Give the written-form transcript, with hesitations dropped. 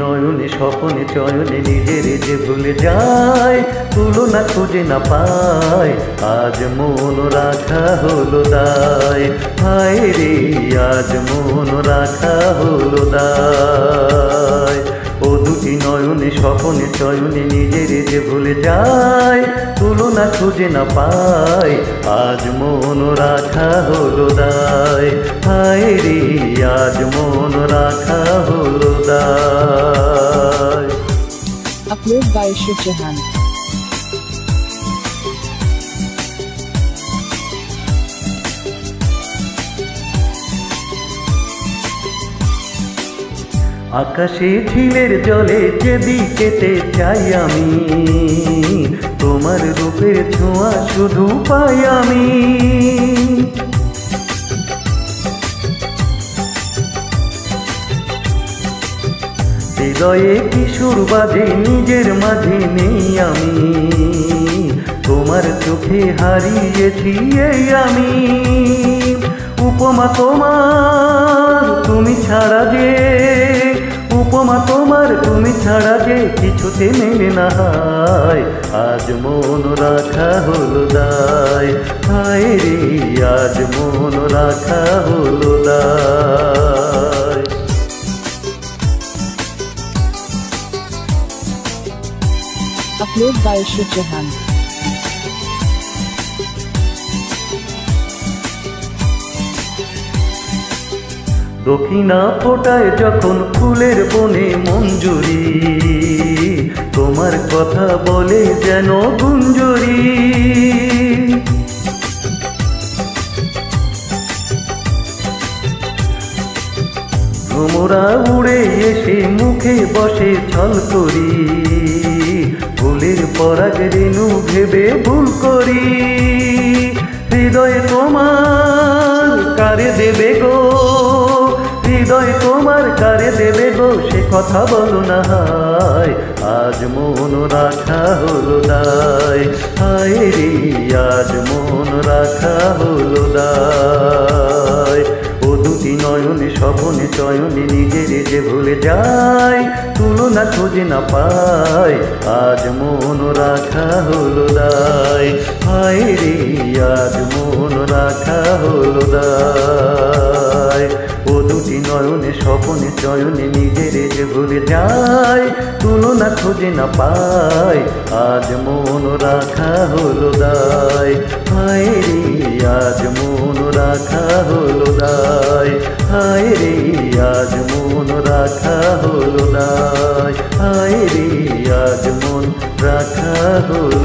নয়নে স্বপনে চয়নে নিজের যে ভুলে যায়, তুলনা খুঁজে না পায়, আজ মন রাখা হলো দায়। হায় রে আজ মন রাখা হলো দায়। ও দুটি নয়নে স্বপনে চয়নে নিজের যে ভুলে যায়, তুলনা খুঁজে না পায়, আজ মন রাখা হলো দায়। হায় রে আজ মন রাখা হলো দায়। Upload by Shiv Jahan. আকাশে ঝিলের জলে যেদিকেতে চাই আমি, তোমার রূপের ছোঁয়া শুধু পাই আমি। হৃদয়ে কিশোর বাজে নিজের মাঝে নেই আমি, তোমার চোখে হারিয়েছি এই আমি। উপমা তোমার তুমি ছাড়া যে, উপমা তোমার তুমি ছাড়া যে কিছুতে মেলে না হয়, আজ মন রাখা হলো দায়। হায় রে আজ মন রাখা হলো দায়। Upload by Shiv Jahan. দক্ষিণা ফোটায় যখন ফুলের বনে মঞ্জুরি, তোমার কথা বলে যেন গুঞ্জরি। ভ্রমরা উড়ে এসে মুখে বসে ছল করি, ফুলের পরাগ রেণু ভেবে ভুল করি। হৃদয় তোমার কারে দেবে গো, হৃদয় তোমার কারে দেবে গো, সে কথা বলো না হায়, আজ মন রাখা হলো দায়। হায় রে আজ মন রাখা হলো দায়। ও দুটি নয়নে স্বপনে চয়নে নিজের যে ভুলে যায়, তুলনা খুঁজে না পায়, আজ মন রাখা হলো দায়। হায় রে আজ মন রাখা হলো দায়। ও দুটি নয়নে স্বপনে চয়নে নিজের যে ভুলে যায়, তুলনা খুঁজে না পায়, আজ মন রাখা হলো দায়। হায় রে আজ মন রাখা হলো দায়। হায় রে আজ মন রাখা হলো দায়। হায় রে আজ মন রাখা হলো